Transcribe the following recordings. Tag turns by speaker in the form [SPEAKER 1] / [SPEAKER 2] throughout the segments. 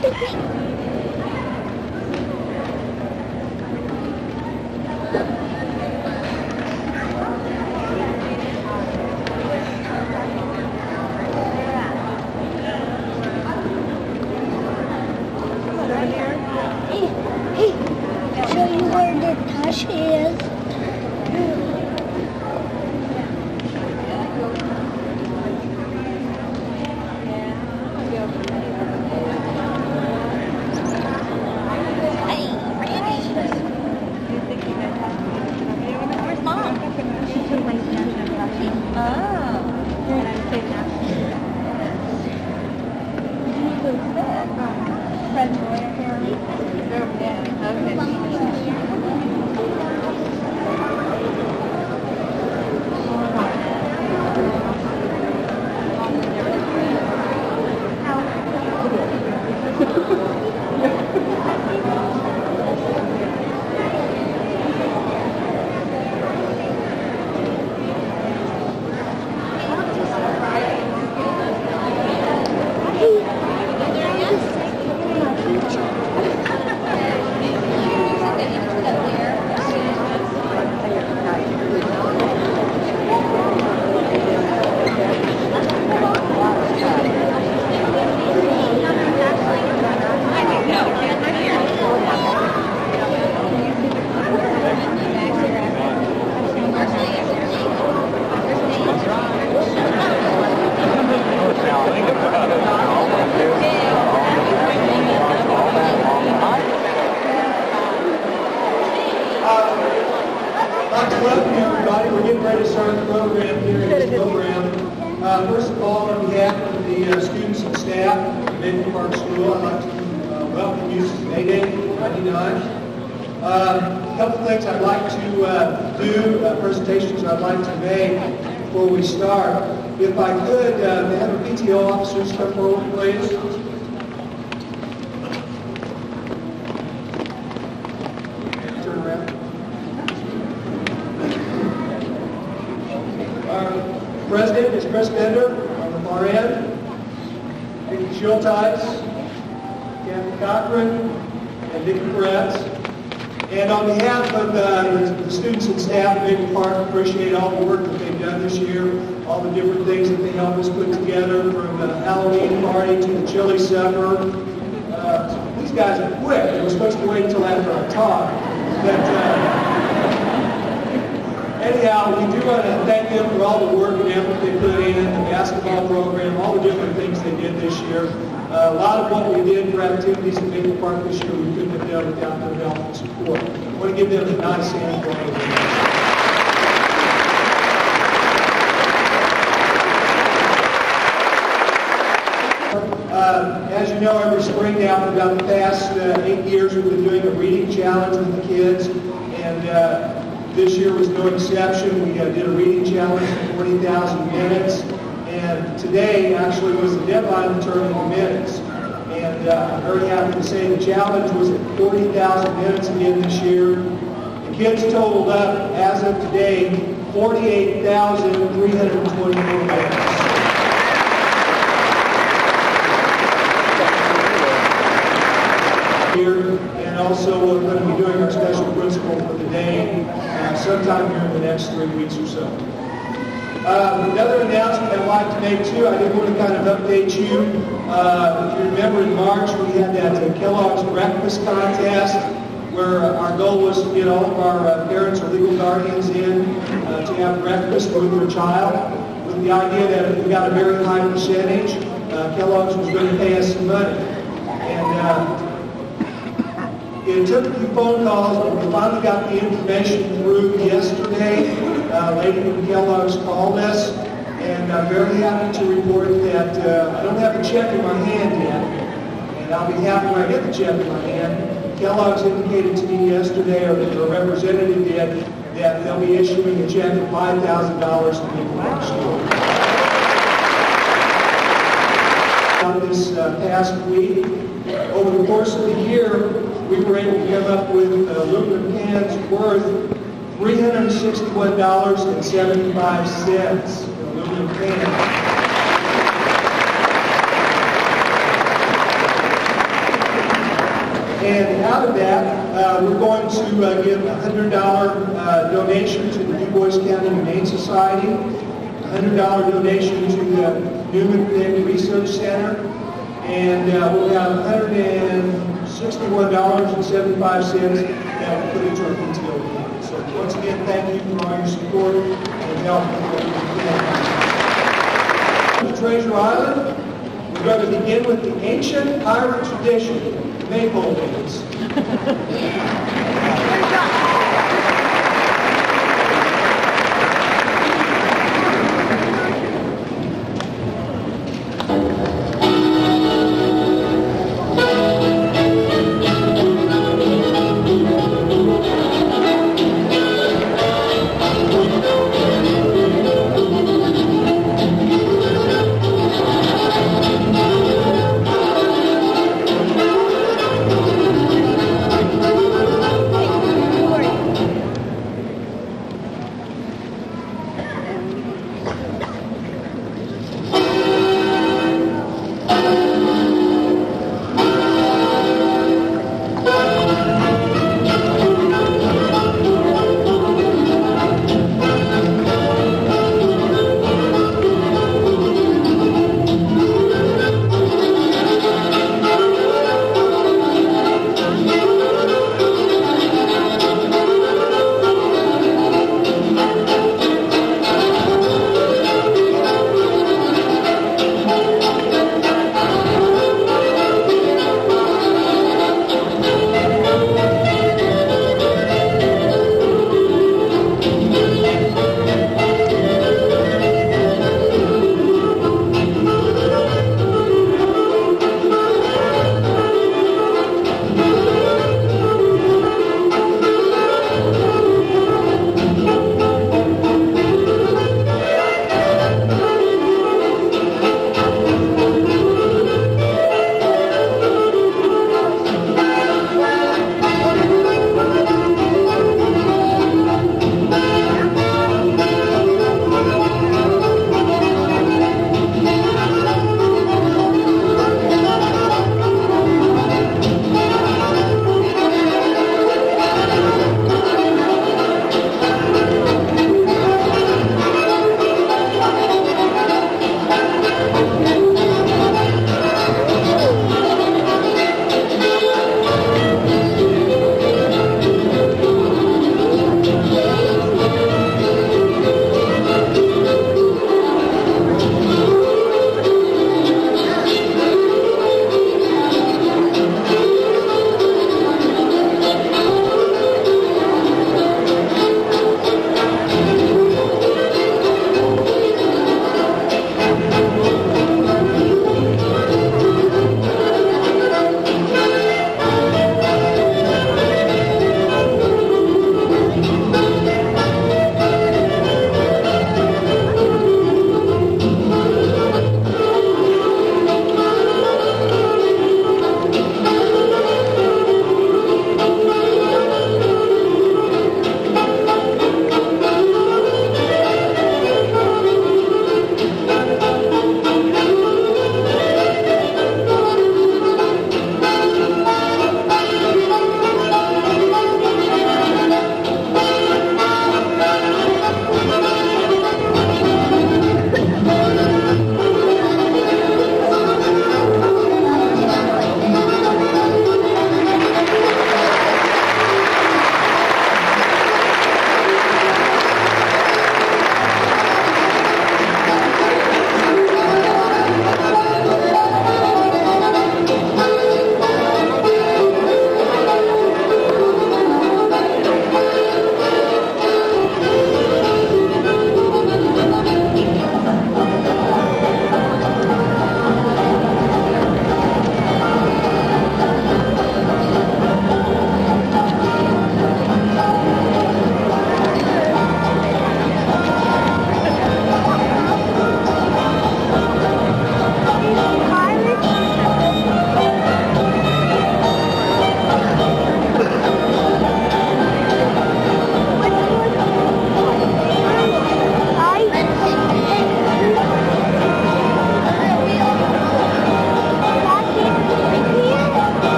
[SPEAKER 1] Show you where the touch is.
[SPEAKER 2] Where's Mom?
[SPEAKER 3] Welcome everybody. We're getting ready to start the program here in this program. First of all, on behalf of the students and staff at Mayday Park School, I'd like to welcome you to Mayday 99. A couple things I'd like to do, presentations I'd like to make before we start. If I could, have a PTO officers come forward, please. Turn around. Our president is Chris Bender on the far end. Vicki Schulteis, Kathy Cochran, and Vicki Peretz. And on behalf of the students and staff of Mayday Park, appreciate all the work that they've done this year, all the different things that they helped us put together, from the Halloween party to the chili supper. These guys are quick. They were supposed to wait until after I talk. But anyhow, we do want to thank them for all the work and effort they put in, the basketball program, all the different things they did this year. A lot of what we did for activities at Mayday Park this year, we couldn't have done without their help and support. I want to give them a nice hand for all of them. As you know, every spring now for about the past 8 years, we've been doing a reading challenge with the kids, and this year was no exception. We did a reading challenge for 40,000 minutes. And today actually was the deadline to determine the minutes. And I'm very happy to say the challenge was at 40,000 minutes again this year. The kids totaled up, as of today, 48,324 minutes. And also we're going to be doing our special principle for the day sometime here in the next 3 weeks or so. Another announcement I'd like to make too, I did want to kind of update you. If you remember in March we had that Kellogg's breakfast contest where our goal was to get all of our parents or legal guardians in to have breakfast with their child, with the idea that if we got a very high percentage, Kellogg's was going to pay us some money. And it took a few phone calls, but we finally got the information through yesterday. A lady from Kellogg's called us, and I'm very happy to report that I don't have the check in my hand yet, and I'll be happy when I get the check in my hand. Kellogg's indicated to me yesterday, or their representative did, that they'll be issuing a check of $5,000 to Mayday Park School. This past week, over the course of the year, we were able to come up with aluminum cans worth $361.75 in aluminum cans. And out of that, we're going to give a $100 donation to the Du Bois County Humane Society, a $100 donation to the Newman Family Research Center, and we'll have $161.75 that we'll put into our PTO account. So once again, thank you for all your support and help. Treasure Island, we're going to begin with the ancient pirate tradition, maypole dance.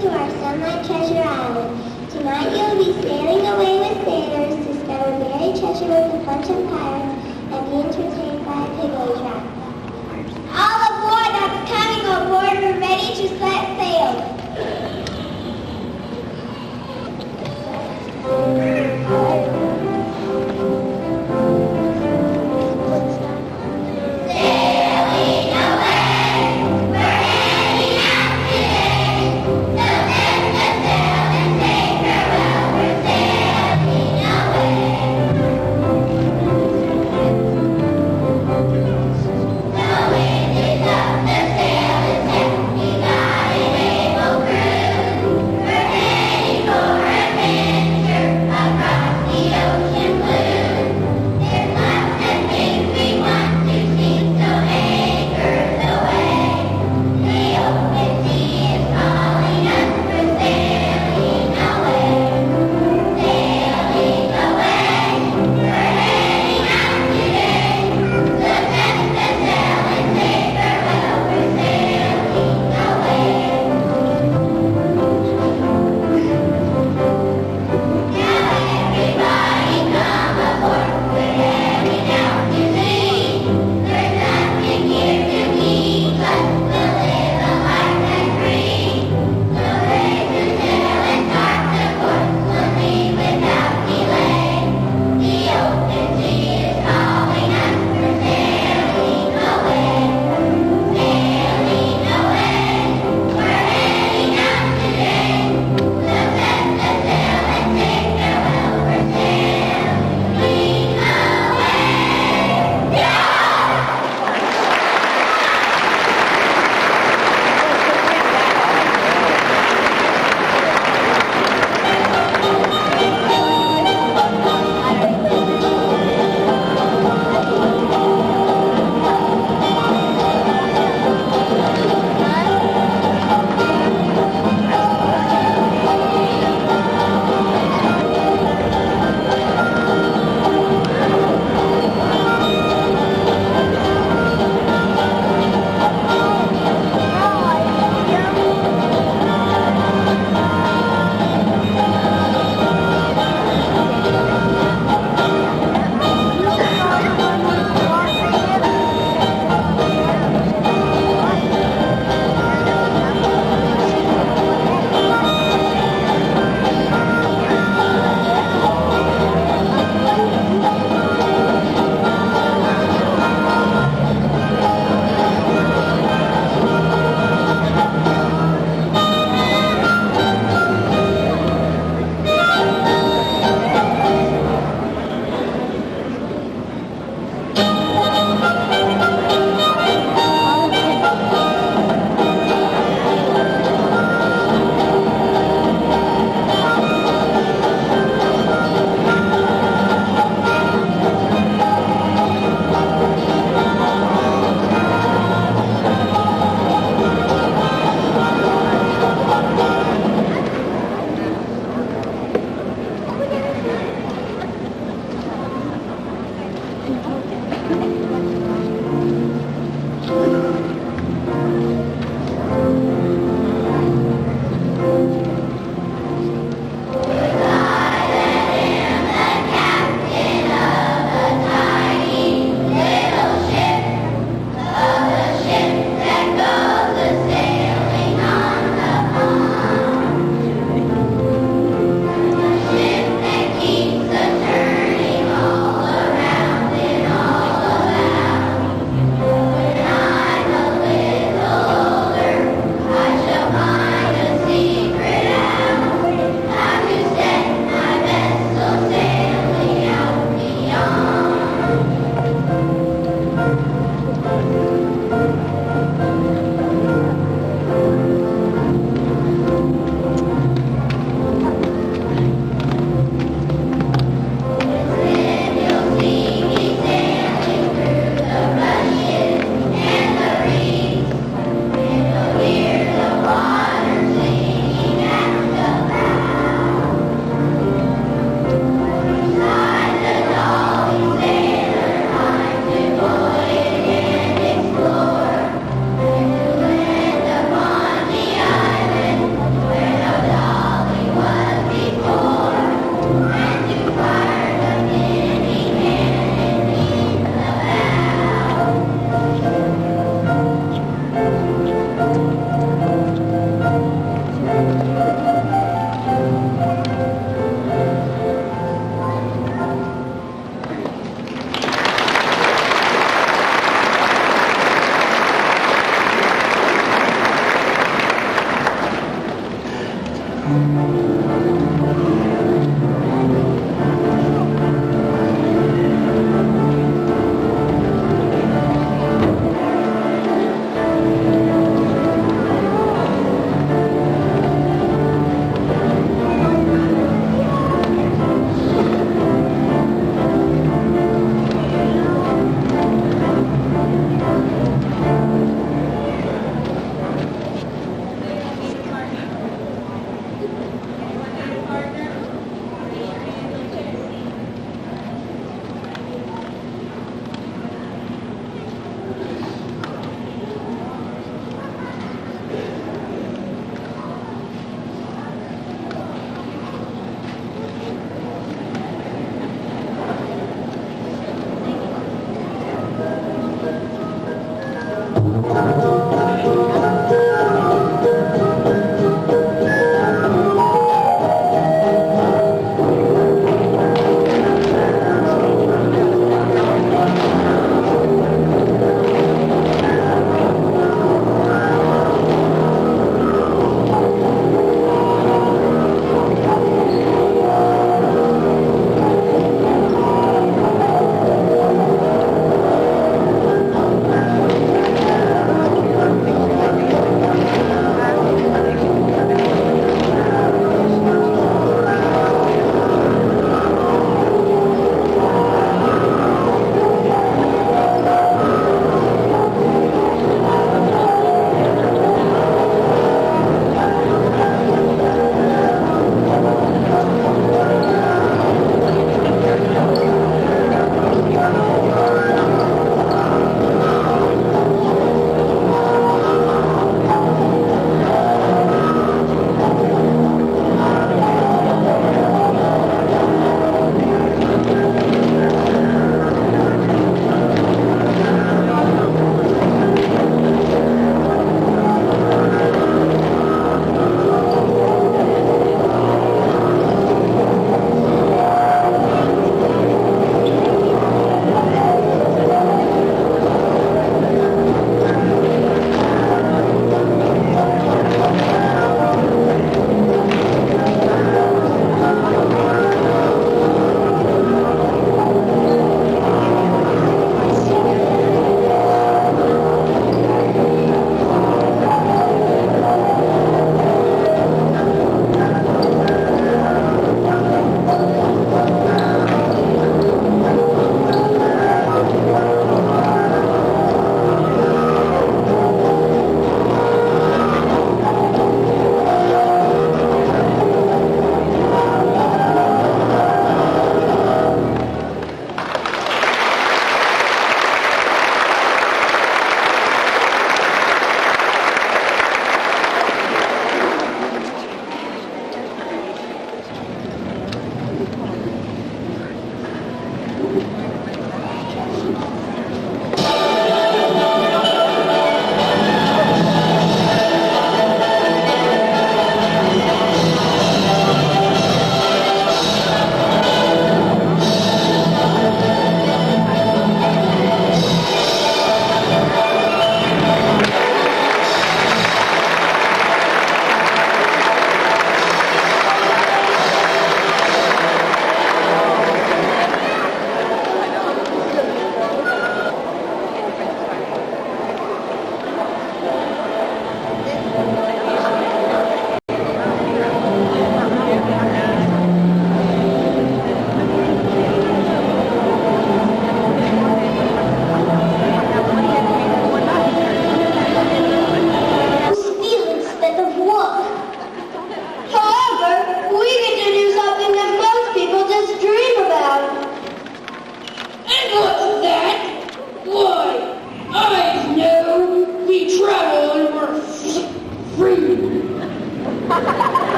[SPEAKER 2] to our Sunlight Treasure Island. Tonight you'll be sailing away with sailors, discover buried treasure with the Fortune Pirates, and be entertained by a pig ride. All aboard that's coming aboard, we're ready to set sail.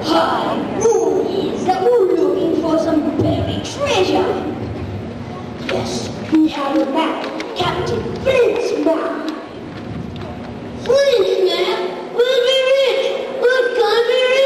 [SPEAKER 1] Hi, word is that we're looking for some buried treasure. Yes, we have a map. Captain Flint's map. Flint's map? We'll be rich. We're gonna be rich.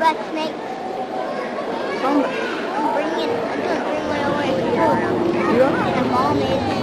[SPEAKER 2] black snakes. I'm gonna bring my own computer. And a mom is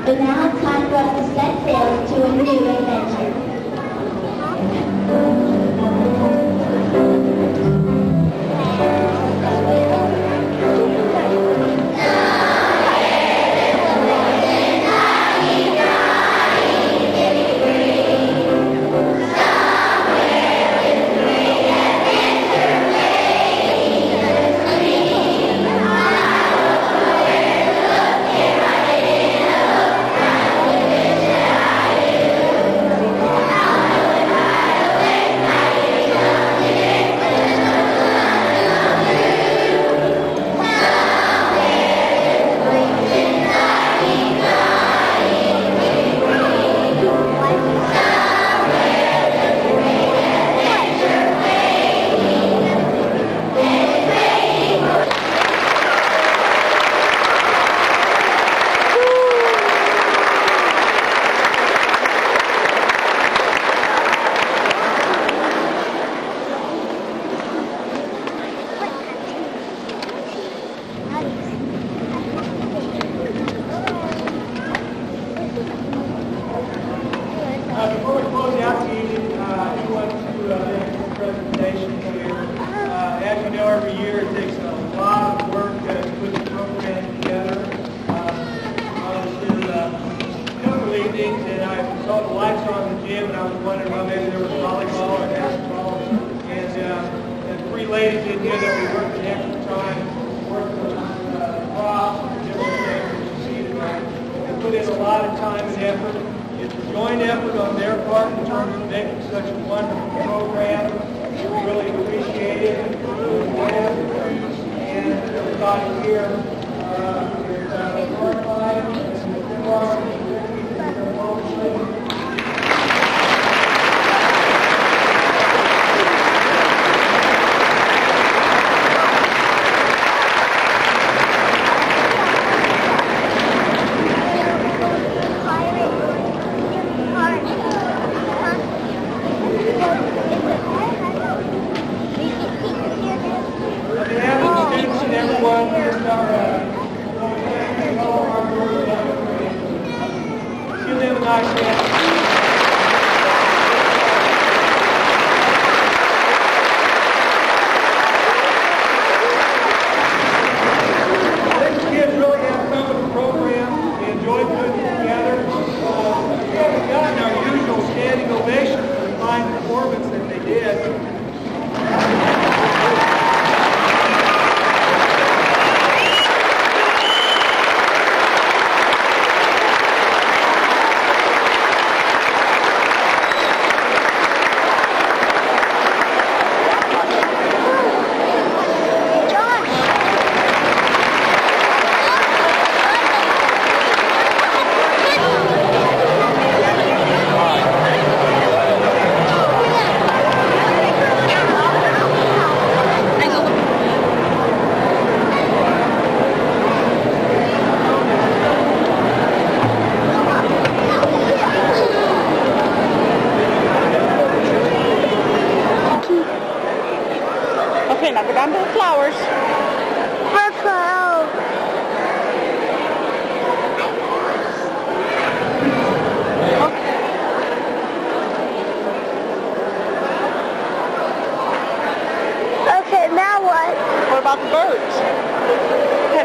[SPEAKER 4] But now it's time for us to set sail to a new adventure.
[SPEAKER 3] idea that we worked an extra time, worked on props and different things that you see tonight. They put in a lot of time and effort. It's a joint effort on their part in terms of making such a wonderful program. We really appreciate it. And everybody here is horrified and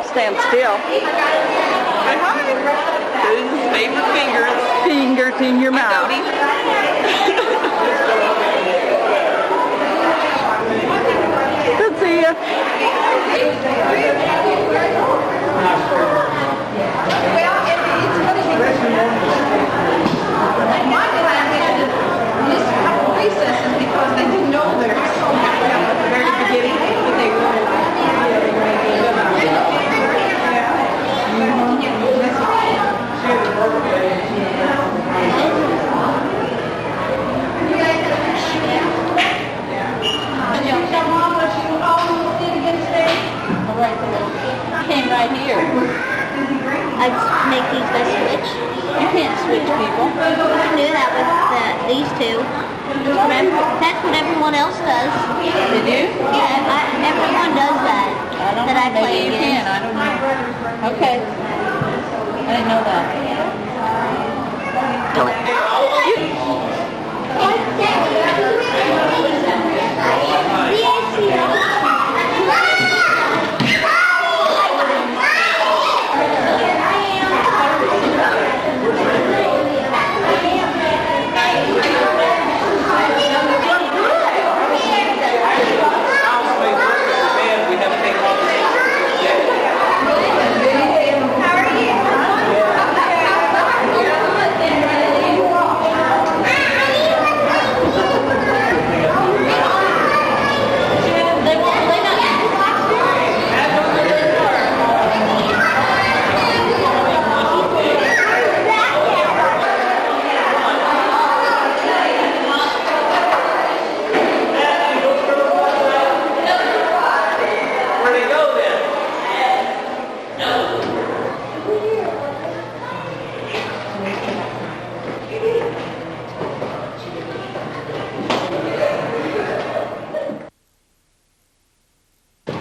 [SPEAKER 5] stand still. Say hi. Whose favorite fingers? Fingers in your mouth. Good to see you.
[SPEAKER 6] Recesses because they didn't know their at the very beginning, but they really
[SPEAKER 5] Came right here.
[SPEAKER 2] I'd make these guys switch.
[SPEAKER 5] You can't switch people.
[SPEAKER 2] I knew that with these two. That's what everyone else does.
[SPEAKER 5] Did you?
[SPEAKER 2] Yeah, everyone does that.
[SPEAKER 5] I don't
[SPEAKER 2] that
[SPEAKER 5] know.
[SPEAKER 2] I play
[SPEAKER 5] Maybe you
[SPEAKER 2] against.
[SPEAKER 5] can. I don't know. Okay. I didn't know that.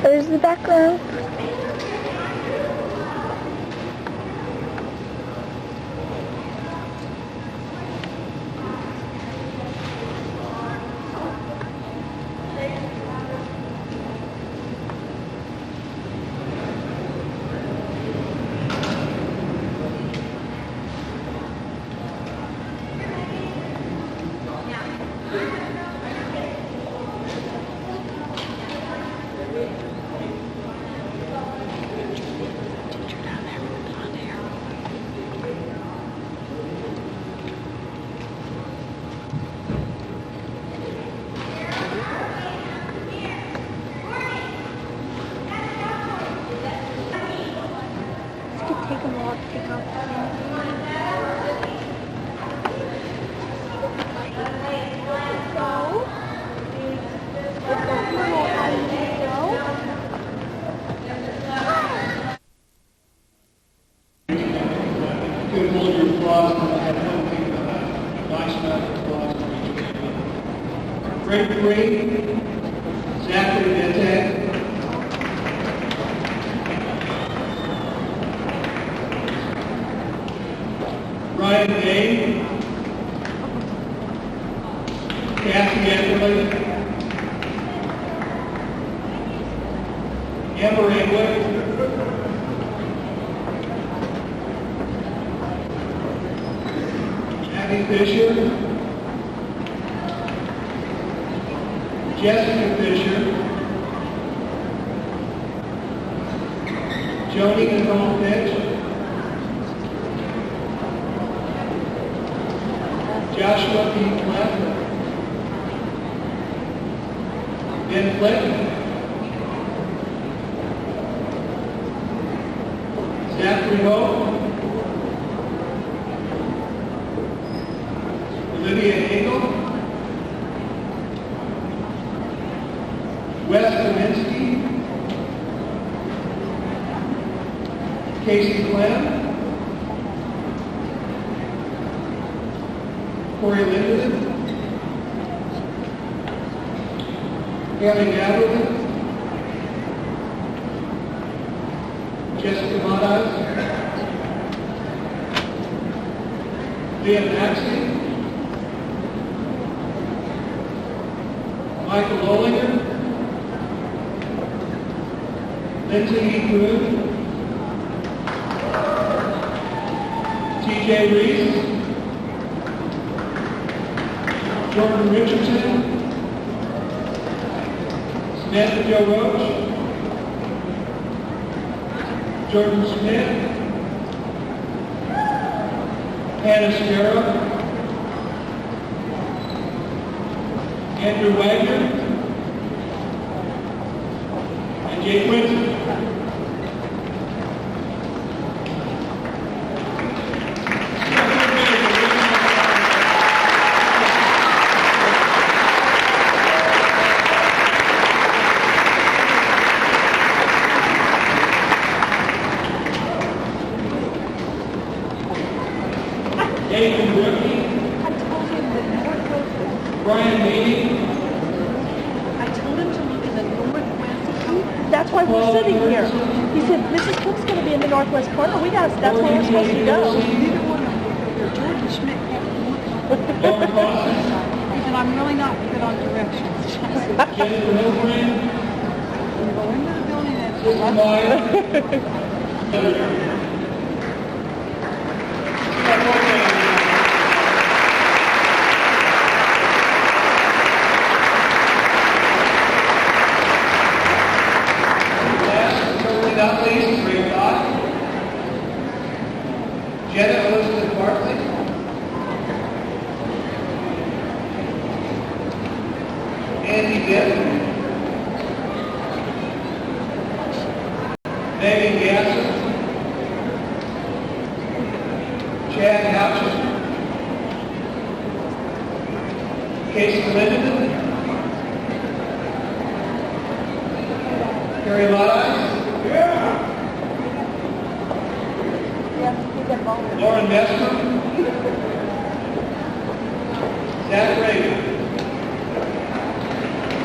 [SPEAKER 2] There's the back row.
[SPEAKER 3] 3, Zachary Bentag. Ryan Day, Kathy Eckerly, Amber England, Abby Fisher, Jessica Fisher, Joni Nicole Fitch, Joshua P. Clem, Ben Clinton, Zachary Hope, Olivia Engel, Wes Kaminsky, Casey Clem, Corey Linden, Haley Gatherman, Jessica Madas, Leah Maxey, Michael Lollinger, Lindsay E. Boone, TJ Reese, Jordan Richardson, Samantha Jo Roach, Jordan Smith, Hannah Sparrow, Andrew Wagner, and Jake Quincy. Nathan Brookie, Brian Mayday,
[SPEAKER 5] I told him to look in the northwest. That's why we're sitting here. He said, Mrs. Cook's going to be in the northwest corner. That's where we're supposed to go.
[SPEAKER 6] George Schmidt kept looking.
[SPEAKER 3] Lauren Foster,
[SPEAKER 6] He said, I'm really not good on directions.
[SPEAKER 3] Jennifer Hilbrand,
[SPEAKER 6] Go into the building and
[SPEAKER 3] Susan Meyer, not least, Ray Dodd, Jenna Elizabeth Bartley, Andy Bibb, Megan Gasson, Chad Houchin, Casey Linden, Harry Lodge, Lauren Messmer, Zach Reagan,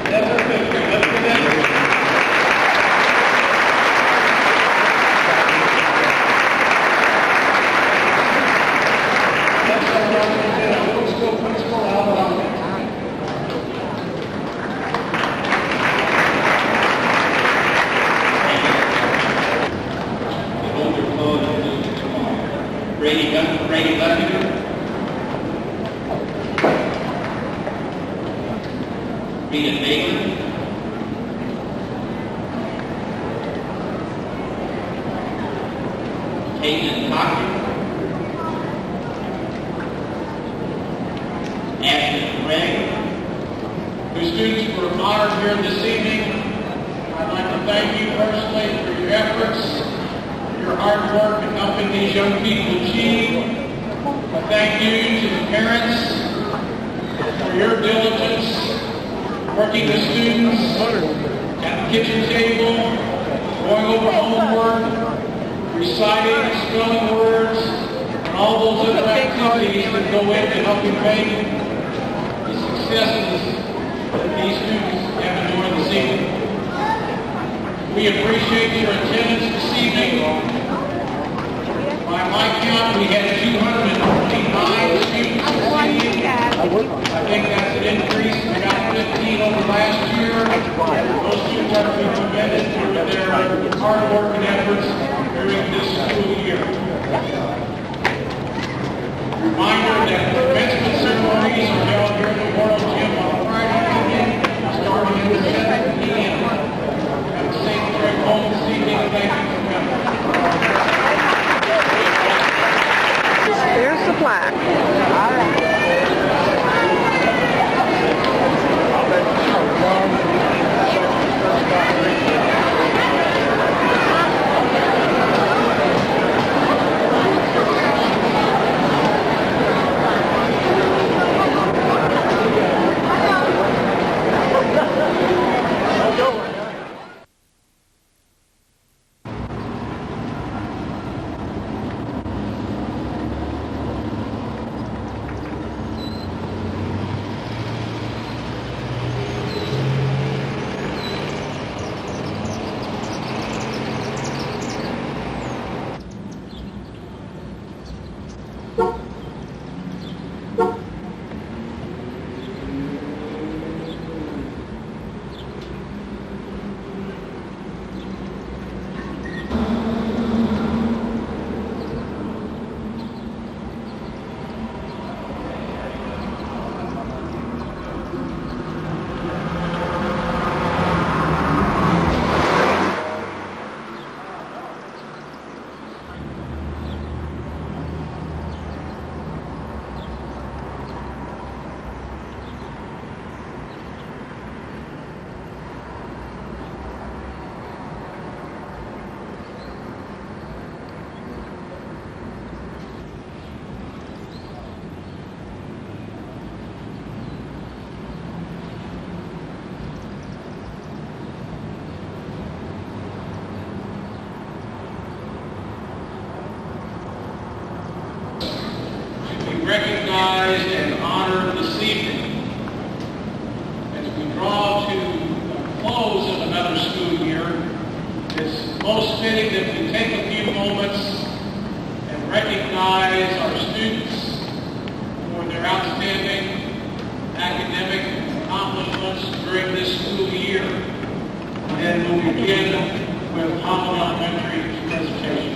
[SPEAKER 3] Deborah Fisher, let's remember. Next on our agenda, middle school principal Albert Allen.
[SPEAKER 7] Brady Buckingham, Rita Baker, Caitlin Cochran, Ashley Gregg. Your students were honored here this evening. I'd like to thank you personally for your efforts, your hard work in helping these young people achieve. I thank you to the parents for your diligence, working with students at the kitchen table, going over homework, reciting, spelling words, and all those other activities that go into helping make the successes that these students have enjoyed this evening. We appreciate your attendance this evening. By my count, we had 229 students this evening. I think that's an increase of about 15 over last year. Those students are to be commended for their hard work and efforts during this school year. Reminder that commencement ceremonies are held here in the Memorial Gym on Friday evening, starting at 7 p.m. At the St. Greg home this evening. Thank you for coming.
[SPEAKER 6] There's the plaque.
[SPEAKER 7] Recognized and honored this evening. As we draw to the close of another school year, it's most fitting that we take a few moments and recognize our students for their outstanding academic accomplishments during this school year. And we'll begin with Holland Elementary's presentation.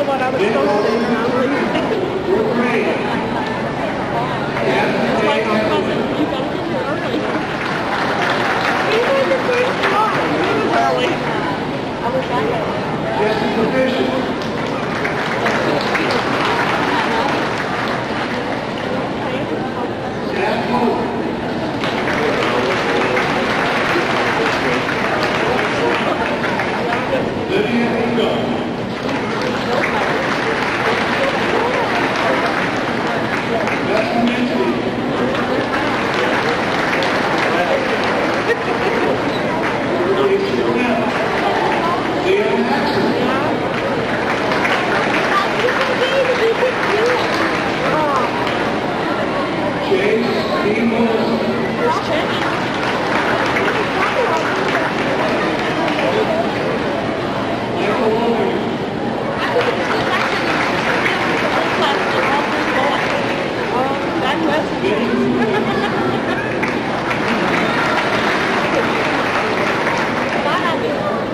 [SPEAKER 5] all what I was supposed to do. And I'm like, it's like my cousin, you got to get here early. He was the first one. He was early. I was back there.
[SPEAKER 3] Jesse Provision. Jack Moore. Lydia Ingo. Justin Minty. Casey Cornell. Leo Maxson. Chase B. Morrison. Michael Logan.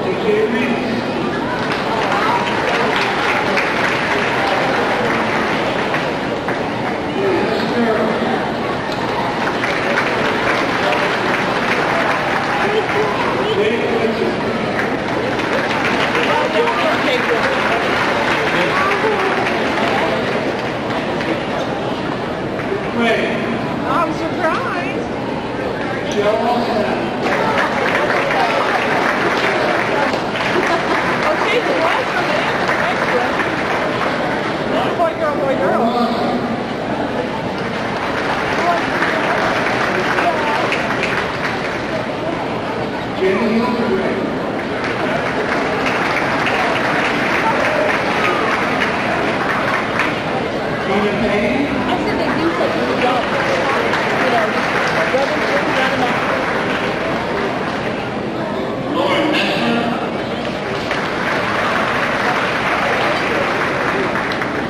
[SPEAKER 3] TJ Reed.
[SPEAKER 5] I'm surprised. Oh, she's the last one to answer the next one. Boy, girl, boy, girl.
[SPEAKER 3] Jenny Hildebrand. Tina Payne.
[SPEAKER 5] I said they do such a job. You know, rubbing things out of my
[SPEAKER 7] Lauren Messner.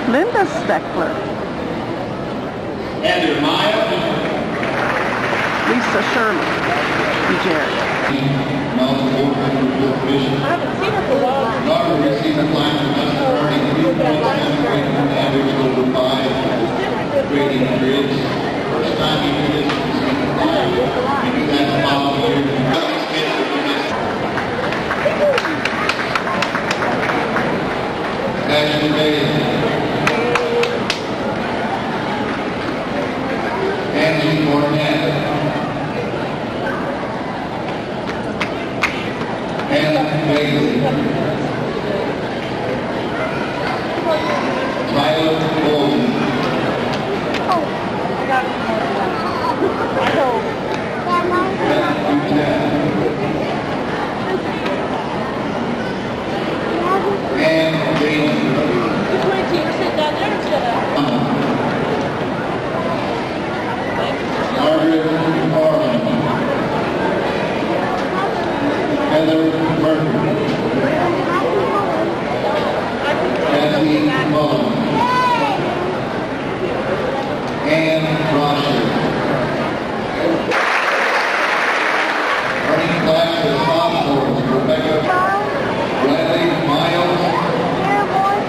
[SPEAKER 6] Linda Steckler.
[SPEAKER 7] Heather Maya.
[SPEAKER 6] Lisa Sherman. And Jerry.
[SPEAKER 5] I haven't seen her for a while.
[SPEAKER 8] Daughter received a class of earning 3.7 average over 5 grading periods. First time you do this, you do that following year. Ashley Bailey. Angie Mornett. Anna Bailey. Tyler Bolden.
[SPEAKER 5] Oh, I got it. I know.
[SPEAKER 8] Beth Boutet. And Jason.
[SPEAKER 5] Which way do you sit down there instead of?
[SPEAKER 8] Margaret Harlan. Heather Murphy. Kathy Mullen. Ann Rosher. Running class of sophomores, Rebecca Bradley Miles,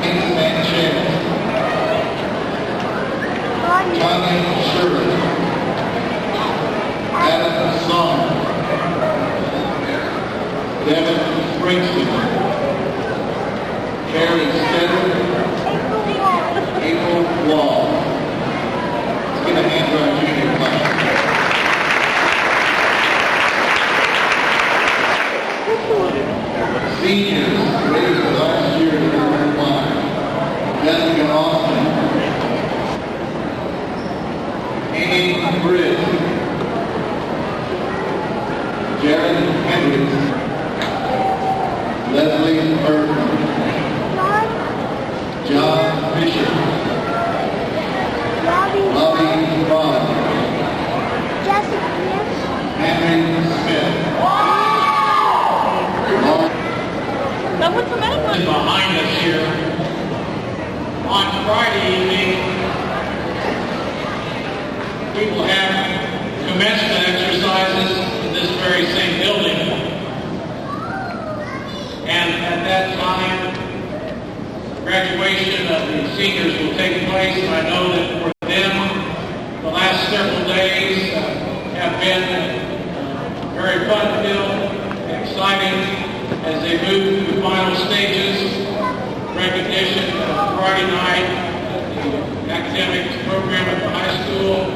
[SPEAKER 8] Kate Sanchez, Tanya Sherman, Adam Song, Devin Springsteen, Carrie Stetter, April Wall. Let's get a hand on junior class. Seniors raised last year to line. Jessica Austin, Amy Britt, Jared Hendricks, Leslie Burton, John Fisher, Bobby Vaughn, Henry Smith.
[SPEAKER 5] Now what's the matter with
[SPEAKER 7] Behind us here. On Friday evening, we will have commencement exercises in this very same building. And at that time, graduation of the seniors will take place, and I know that for them, the last several days have been very fun-filled and exciting as they move through the final stages. Recognition Friday night at the academic program at the high school.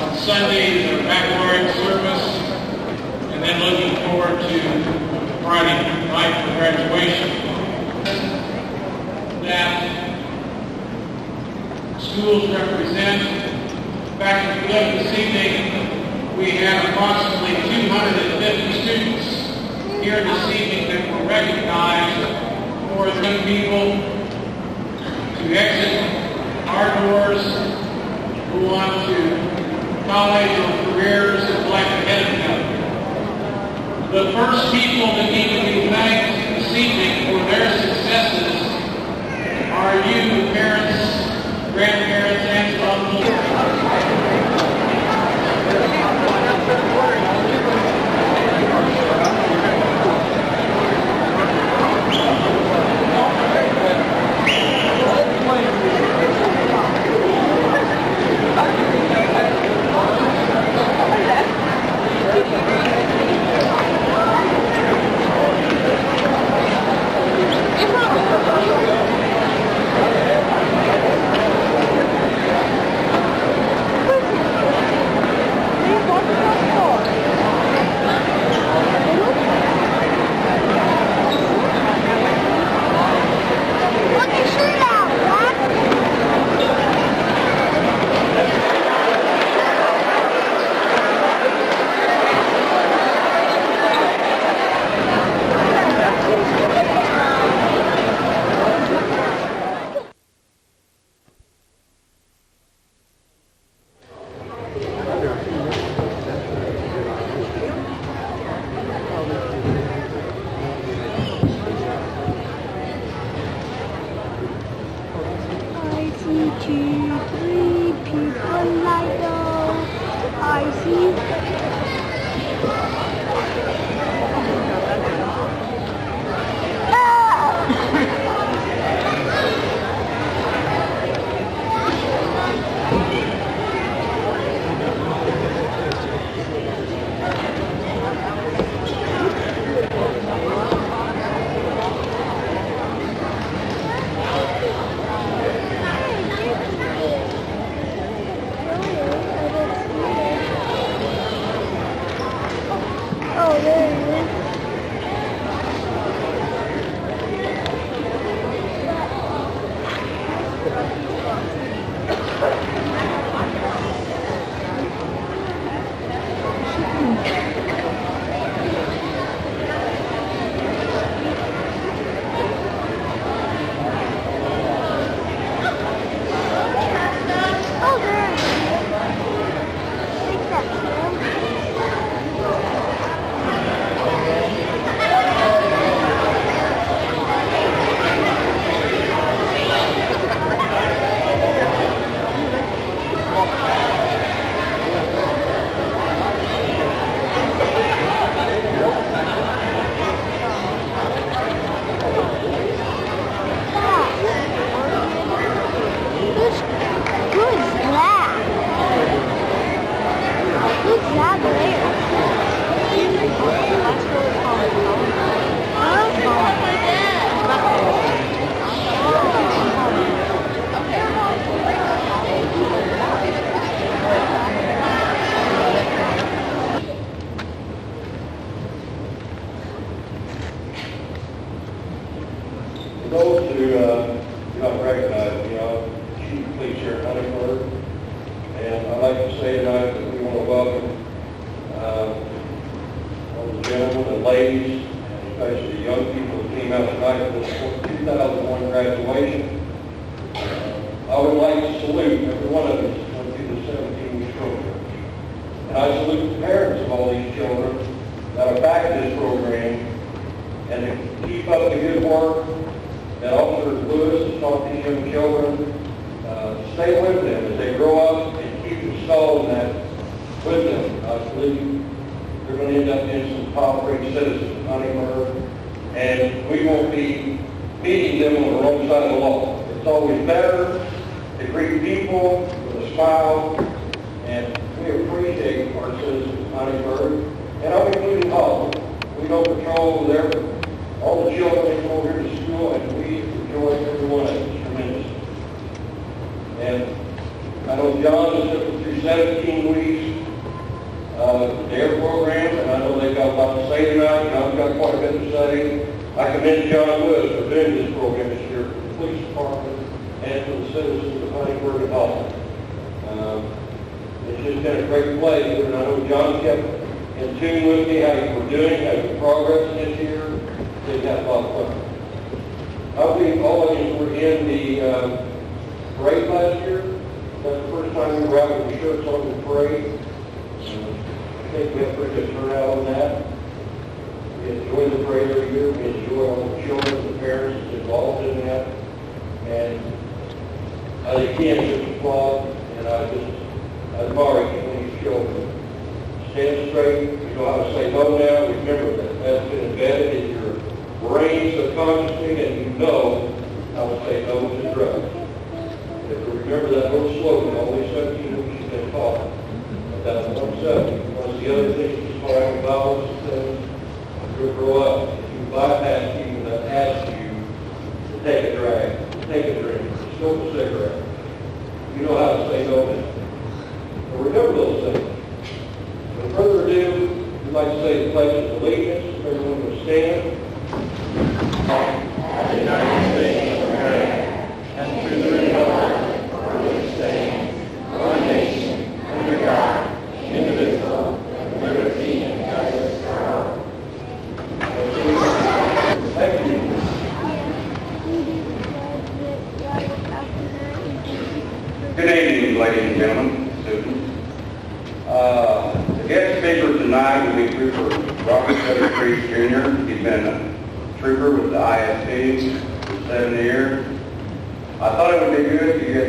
[SPEAKER 7] On Sunday, the baccalaureate service, and then looking forward to Friday night for graduation. That schools represent. In fact, if you look this evening, we had approximately 250 students here this evening that were recognized for young people to exit our doors, who want to college or careers in life ahead of them. The first people that need to be thanked this evening for their successes are you, the parents, grandparents, aunts, and uncles.
[SPEAKER 8] Those who do not recognize me, I'm Chief Here at Huntingburg, and I'd like to say tonight that we want to welcome all the gentlemen and ladies, and especially the young people that came out tonight for this 2001 graduation. I would like to salute every one of us who went through the 17-week program. And I salute the parents of all these children that are back in this program and to keep up the good work that Officer Lewis has taught these young children. Stay with them as they grow up and keep installing that with them. I believe they're going to end up being some top-rate citizens of Huntingburg, and we won't be
[SPEAKER 9] meeting them on the wrong side of the law. It's always better to greet people with a smile, and we appreciate our citizens of Huntingburg, and I'm including Holland. We don't patrol there, but all the children they come over here to school, and we enjoy every one of it tremendously. And I know John has been through 17 weeks their program, and I know they've got a lot to say tonight. John's got quite a bit to say. I commend John Lewis for doing this program this year for the police department and for the citizens of Huntingburg and Holland. It's just been a great pleasure, and I know John kept in tune with me how you were doing, how your progress this year. They've had a lot of fun. I believe all of you were in the parade last year. That's the first time we were out with the shirts on the parade. I think we have pretty good turnout on that. We enjoy the parade every year. We enjoy all the children and the parents involved in that. And I think Ken just applaud, and I admire you when you children. Stand straight. You know how to say no now. Remember that. That's been embedded in your brain subconsciously, and you know how to say no to drugs. If you remember that little slogan, only 17 weeks you've been taught. That's 170. One of the other things is what I vowels and things. You'll grow up. If you bypass people that ask you to take a drag, to take a drink, to smoke a cigarette, you know how to say no now. So remember those things. Without further ado, we'd like to say the pledge of allegiance. Everyone will stand. The United States of America, and to the republic for which it stands, one nation, under God, indivisible, with liberty and justice for all. Thank you.
[SPEAKER 10] Good evening, ladies and gentlemen, students. The guest speaker tonight will be Trooper Robert Creed Jr. He's been a trooper with the ISP for 7 years. I thought it would be good to get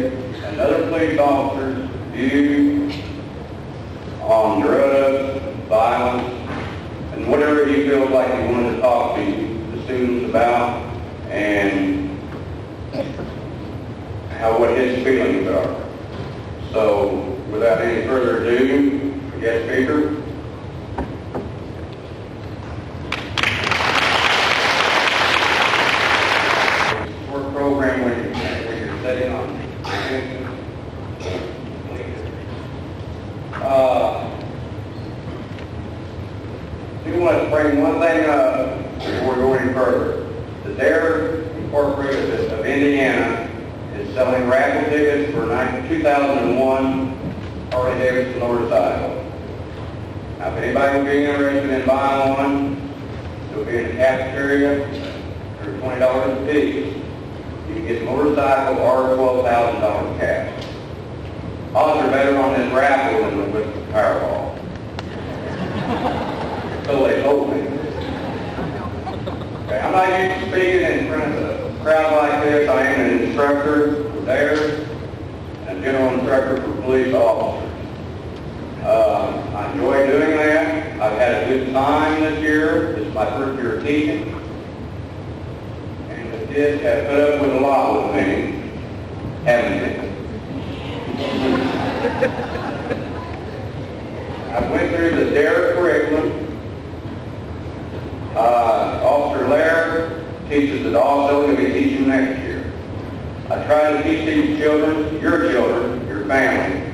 [SPEAKER 10] another police officer's view on drugs, violence, and whatever he feels like he wanted to talk to the students about, and what his feelings are. So, without any further ado, guest speaker. Work program when you're setting on. I do want to bring one thing up before we go any further. The Dare Incorporated of Indiana is selling raffle tickets for 2001 Harley Davidson motorcycle. Now, if anybody would be interested in buying one, it'll be in the cafeteria for $20 a piece. You can get the motorcycle or $12,000 cash. Odds are better on this raffle than with the Powerball. So they told me. Okay, I'm not used to speaking in front of a crowd like this. I am an instructor for Dare and general instructor for police officers. I enjoy doing that. I've had a good time this year. This is my first year of teaching. And the kids have put up with a lot with me, haven't they? I went through the DARE curriculum. Officer Laird teaches it also. He'll be teaching next year. I try to teach these children, your family,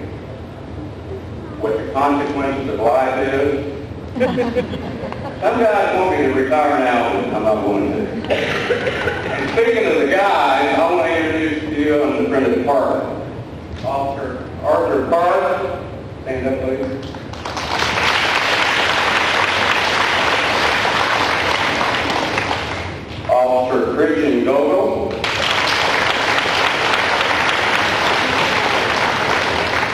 [SPEAKER 10] what the consequences of life is. Some guys want me to retire now, and I'm not going to. And speaking of the guys, I want to introduce to you on the front of the department. Officer Arthur Carter, stand up please. Officer Christian Gogol.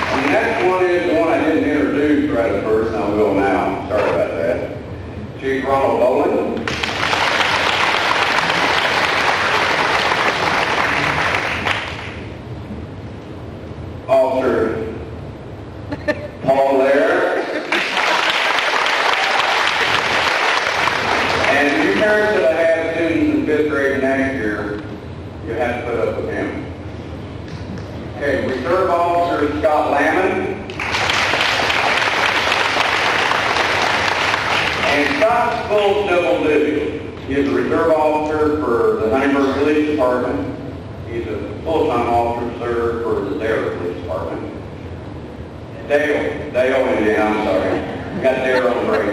[SPEAKER 10] And the next one is the one I didn't introduce right at first, and I will now. Sorry about that. Chief Ronald Boland. Officer Paul Laird. And you parents that I have students in 5th grade next year, you have to put up with him. Okay, Reserve Officer Scott Lamon. And Scott's full double duty. He is a reserve officer for the Huntingburg Police Department. He's a full-time officer for the Dare Police Department. Dale, Indiana, I'm sorry. Got Dare on the break.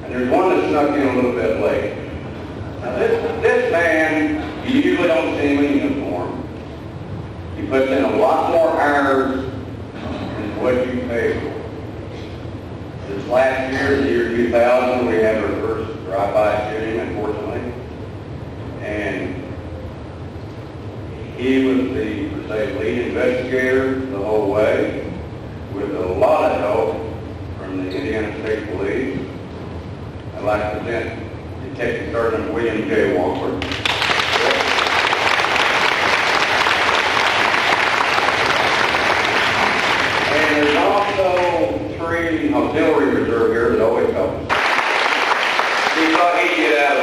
[SPEAKER 10] And there's one that snuck in a little bit late. Now this man, you usually don't see him in uniform. He puts in a lot more hours than what you pay for. This last year, the year 2000, we had our first drive-by shooting, unfortunately. And he was the, per se, lead investigator the whole way, with a lot of help from the Indiana State Police. I'd like to present Detective Sergeant William J. Walker. And there's also 3 auxiliary reserve here that always help us. He thought he'd get out of